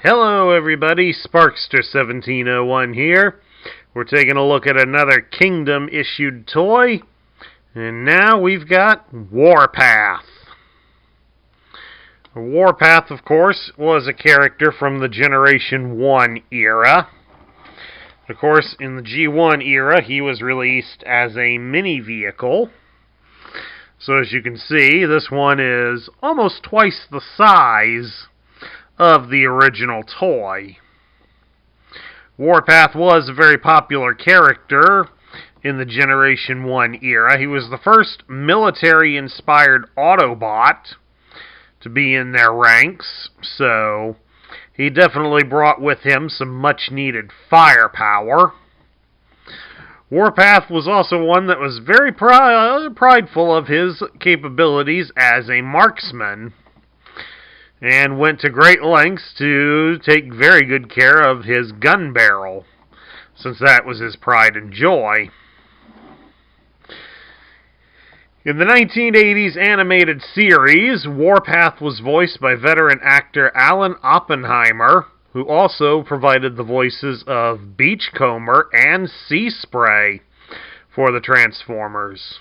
Hello everybody, Sparkster1701 here. We're taking a look at another Kingdom issued toy, and now we've got Warpath. Warpath, of course, was a character from the Generation 1 era. Of course, in the G1 era, he was released as a mini-vehicle. So as you can see, this one is almost twice the size of the original toy. Warpath was a very popular character in the Generation 1 era. He was the first military-inspired Autobot to be in their ranks, so he definitely brought with him some much-needed firepower. Warpath was also one that was very prideful of his capabilities as a marksman, and went to great lengths to take very good care of his gun barrel, since that was his pride and joy. In the 1980s animated series, Warpath was voiced by veteran actor Alan Oppenheimer, who also provided the voices of Beachcomber and Sea Spray for the Transformers.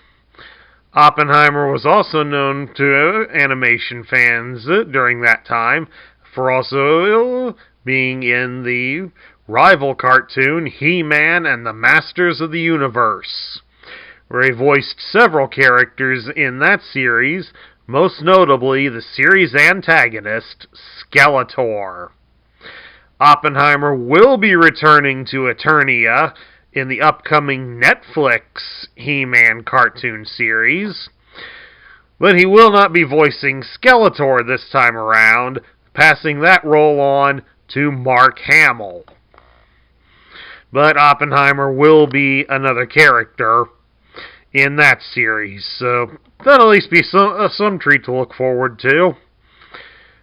Oppenheimer was also known to animation fans during that time for also being in the rival cartoon He-Man and the Masters of the Universe, where he voiced several characters in that series, most notably the series antagonist Skeletor. Oppenheimer will be returning to Eternia in the upcoming Netflix He-Man cartoon series, but he will not be voicing Skeletor this time around, passing that role on to Mark Hamill. But Oppenheimer will be another character in that series, so that'll at least be some treat to look forward to.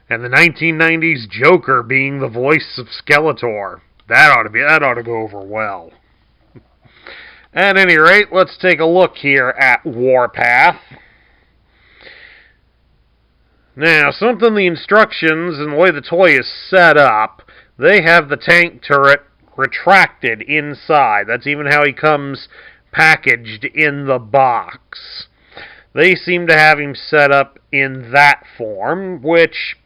And the 1990s Joker being the voice of Skeletor. That ought to go over well. At any rate, let's take a look here at Warpath. Now, something the instructions and the way the toy is set up, they have the tank turret retracted inside. That's even how he comes packaged in the box. They seem to have him set up in that form, which,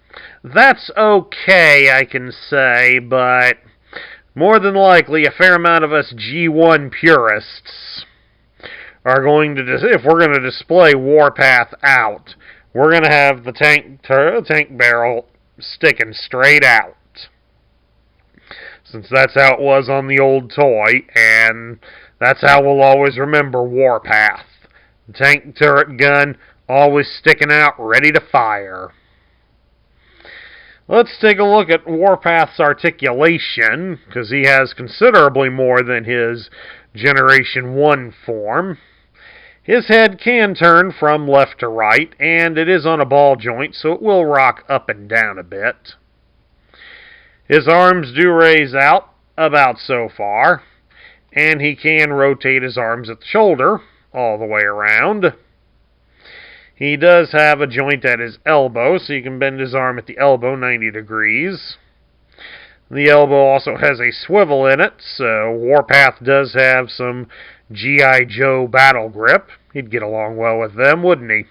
that's okay, I can say, but more than likely, a fair amount of us G1 purists are going to, if we're going to display Warpath out, we're going to have the tank barrel sticking straight out, since that's how it was on the old toy, and that's how we'll always remember Warpath. The tank turret gun always sticking out, ready to fire. Let's take a look at Warpath's articulation, because he has considerably more than his Generation 1 form. His head can turn from left to right, and it is on a ball joint, so it will rock up and down a bit. His arms do raise out about so far, and he can rotate his arms at the shoulder all the way around. He does have a joint at his elbow, so you can bend his arm at the elbow 90 degrees. The elbow also has a swivel in it, so Warpath does have some G.I. Joe battle grip. He'd get along well with them, wouldn't he?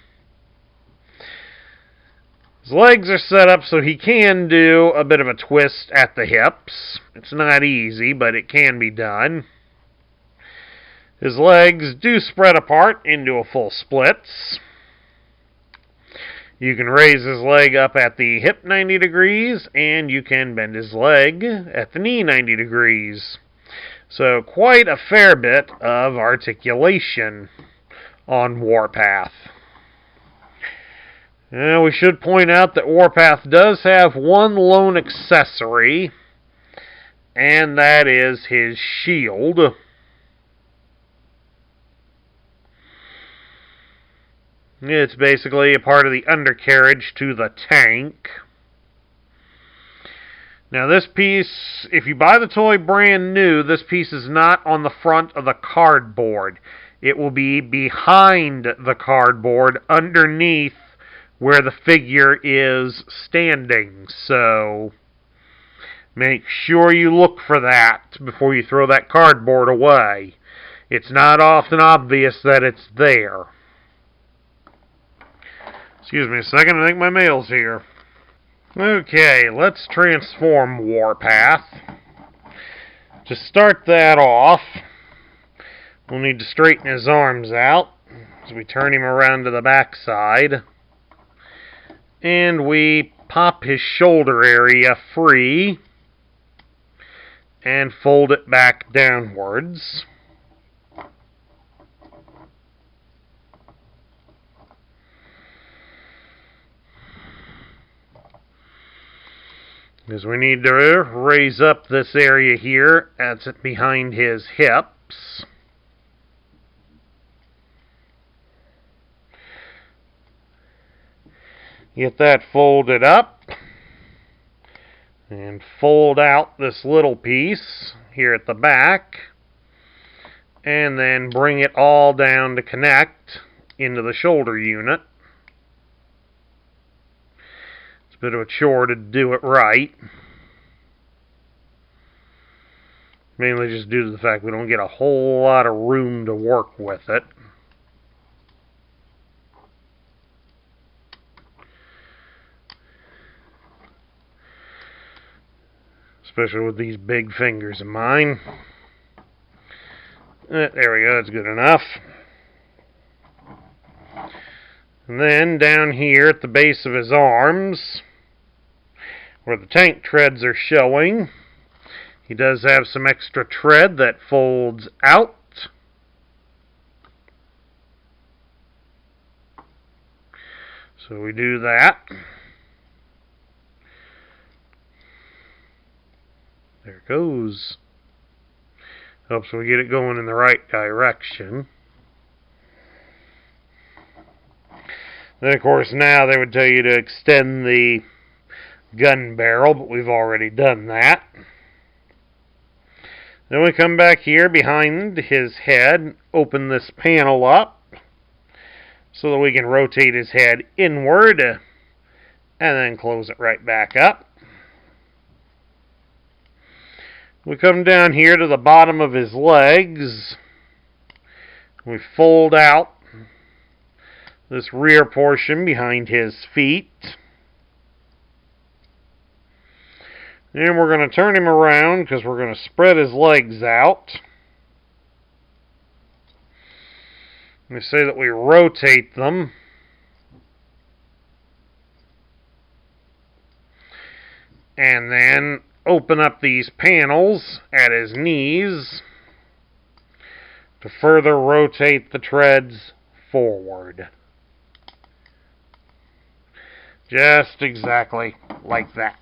His legs are set up so he can do a bit of a twist at the hips. It's not easy, but it can be done. His legs do spread apart into a full splits. You can raise his leg up at the hip 90 degrees, and you can bend his leg at the knee 90 degrees. So quite a fair bit of articulation on Warpath. Now, we should point out that Warpath does have one lone accessory, and that is his shield. It's basically a part of the undercarriage to the tank. Now this piece, if you buy the toy brand new, this piece is not on the front of the cardboard. It will be behind the cardboard, underneath where the figure is standing. So Make sure you look for that before you throw that cardboard away. It's not often obvious that it's there. Excuse me a second, I think my mail's here. Okay, let's transform Warpath. To start that off, we'll need to straighten his arms out as we turn him around to the back side. And we pop his shoulder area free and fold it back downwards. Because we need to raise up this area here, that's it behind his hips. Get that folded up and fold out this little piece here at the back and then bring it all down to connect into the shoulder unit. It's a bit of a chore to do it right, mainly just due to the fact we don't get a whole lot of room to work with it. Especially with these big fingers of mine. There we go, that's good enough. And then down here at the base of his arms, where the tank treads are showing, he does have some extra tread that folds out. So we do that. There it goes. Helps we get it going in the right direction. Then, of course, now they would tell you to extend the gun barrel, but we've already done that. Then we come back here behind his head, open this panel up so that we can rotate his head inward, and then close it right back up. We come down here to the bottom of his legs. We fold out this rear portion behind his feet. And we're going to turn him around because we're going to spread his legs out. We say that we rotate them. And then open up these panels at his knees to further rotate the treads forward. Just exactly like that.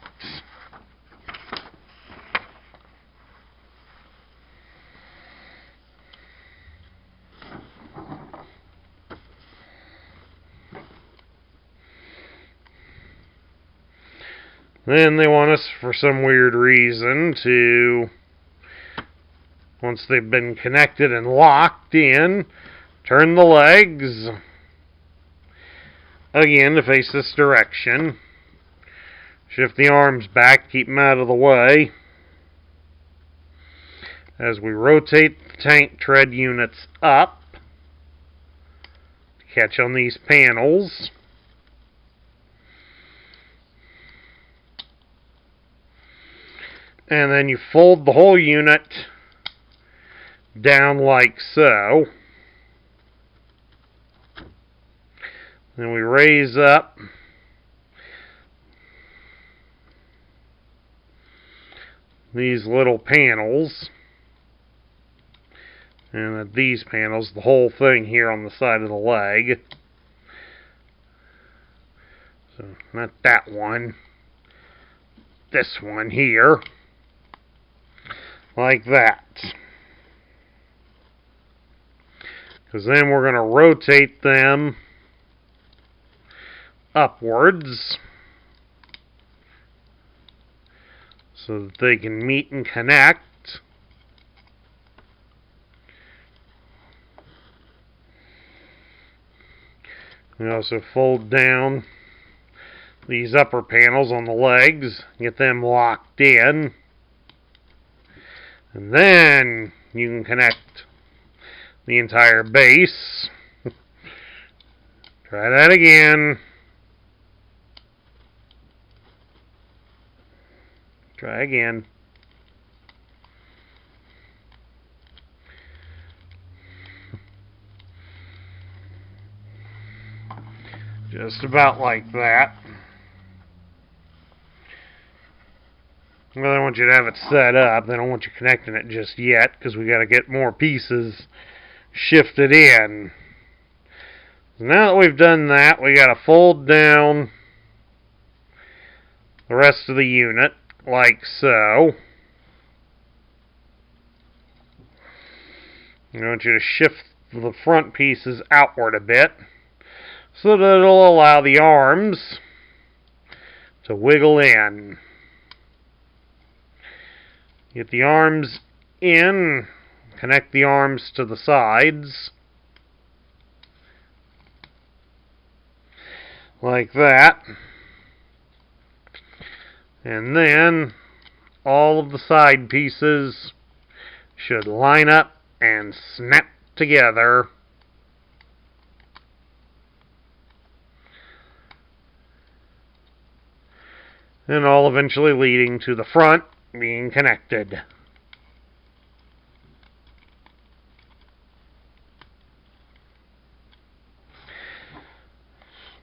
Then they want us, for some weird reason, to, once they've been connected and locked in, turn the legs again to face this direction. Shift the arms back, keep them out of the way, as we rotate the tank tread units up to catch on these panels. And then you fold the whole unit down like so. Then we raise up these little panels. And at these panels, the whole thing here on the side of the leg. So, not that one. This one here. Like that. Because then we're going to rotate them upwards so that they can meet and connect. We also fold down these upper panels on the legs, get them locked in, and then you can connect the entire base. Try that again. Try again. Just about like that. Well, I want you to have it set up. They don't want you connecting it just yet, because we got to get more pieces shifted in. So now that we've done that, we got to fold down the rest of the unit, like so. I want you to shift the front pieces outward a bit, so that it'll allow the arms to wiggle in. Get the arms in, connect the arms to the sides, like that. And then all of the side pieces should line up and snap together. And all eventually leading to the front being connected.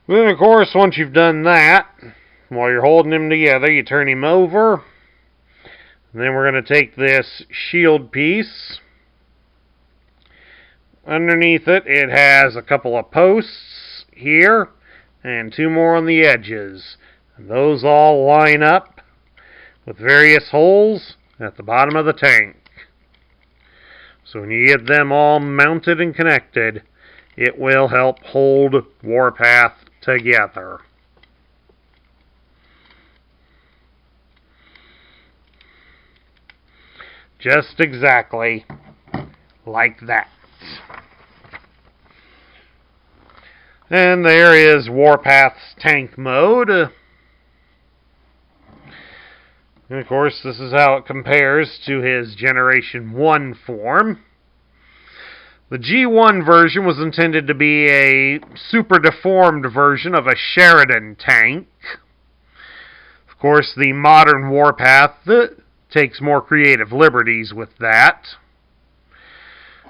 Then, of course, once you've done that, while you're holding him together, you turn him over. And then we're going to take this shield piece. Underneath it, it has a couple of posts here and two more on the edges. And those all line up with various holes at the bottom of the tank. So when you get them all mounted and connected, it will help hold Warpath together. Just exactly like that. And there is Warpath's tank mode. And of course, this is how it compares to his Generation 1 form. The G1 version was intended to be a super deformed version of a Sheridan tank. Of course, the modern Warpath takes more creative liberties with that.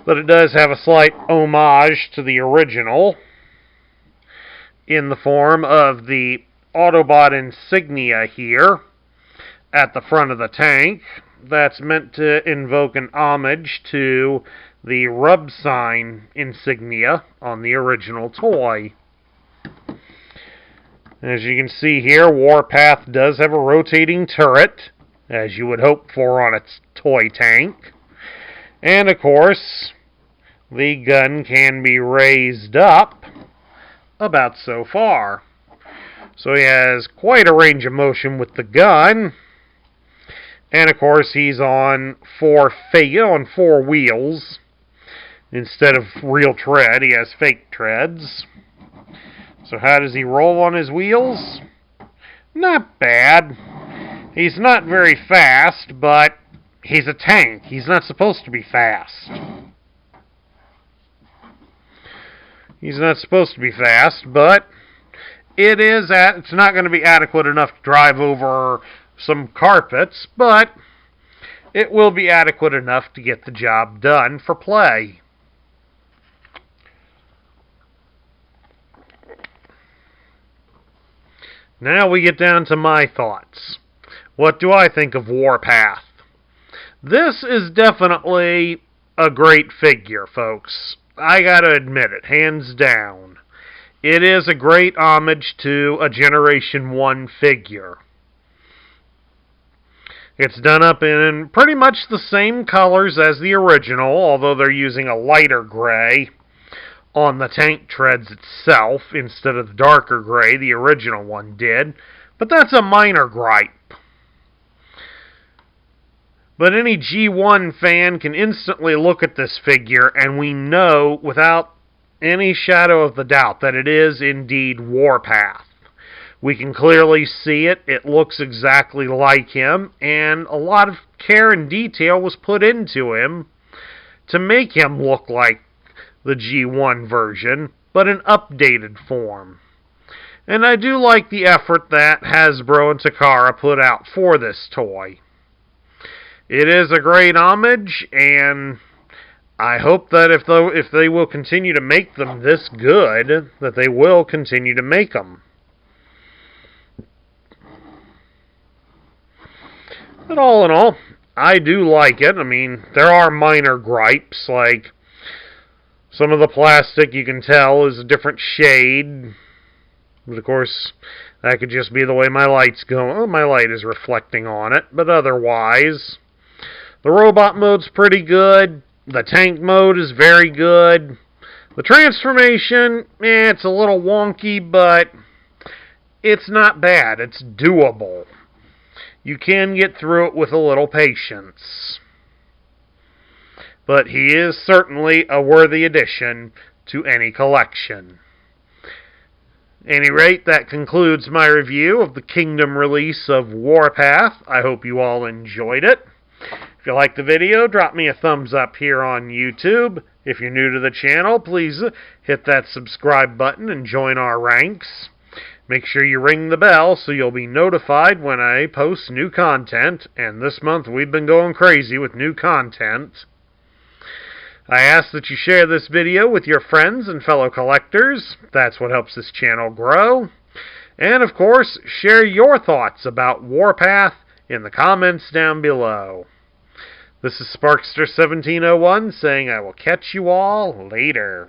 But it does have a slight homage to the original in the form of the Autobot insignia here at the front of the tank. That's meant to invoke an homage to the rub sign insignia on the original toy. As you can see here, Warpath does have a rotating turret, as you would hope for on its toy tank. And of course, the gun can be raised up about so far. So he has quite a range of motion with the gun. And of course, he's on four wheels. Instead of real tread, he has fake treads. So how does he roll on his wheels? Not bad. He's not very fast, but he's a tank. He's not supposed to be fast. He's not supposed to be fast, but it's not going to be adequate enough to drive over some carpets, but it will be adequate enough to get the job done for play. Now we get down to my thoughts. What do I think of Warpath? This is definitely a great figure, folks. I gotta admit it, hands down. It is a great homage to a Generation 1 figure. It's done up in pretty much the same colors as the original, although they're using a lighter gray on the tank treads itself instead of the darker gray the original one did. But that's a minor gripe. But any G1 fan can instantly look at this figure, and we know without any shadow of the doubt that it is indeed Warpath. We can clearly see it. It looks exactly like him, and a lot of care and detail was put into him to make him look like the G1 version, but in updated form. And I do like the effort that Hasbro and Takara put out for this toy. It is a great homage, and I hope that if they will continue to make them this good, that they will continue to make them. But all in all, I do like it. I mean, there are minor gripes, like some of the plastic you can tell is a different shade. But of course, that could just be the way my light's going. Oh, my light is reflecting on it. But otherwise, the robot mode's pretty good. The tank mode is very good. The transformation, it's a little wonky, but it's not bad. It's doable. You can get through it with a little patience. But he is certainly a worthy addition to any collection. At any rate, that concludes my review of the Kingdom release of Warpath. I hope you all enjoyed it. If you liked the video, drop me a thumbs up here on YouTube. If you're new to the channel, please hit that subscribe button and join our ranks. Make sure you ring the bell so you'll be notified when I post new content. And this month we've been going crazy with new content. I ask that you share this video with your friends and fellow collectors. That's what helps this channel grow. And of course, share your thoughts about Warpath in the comments down below. This is Sparkster1701 saying I will catch you all later.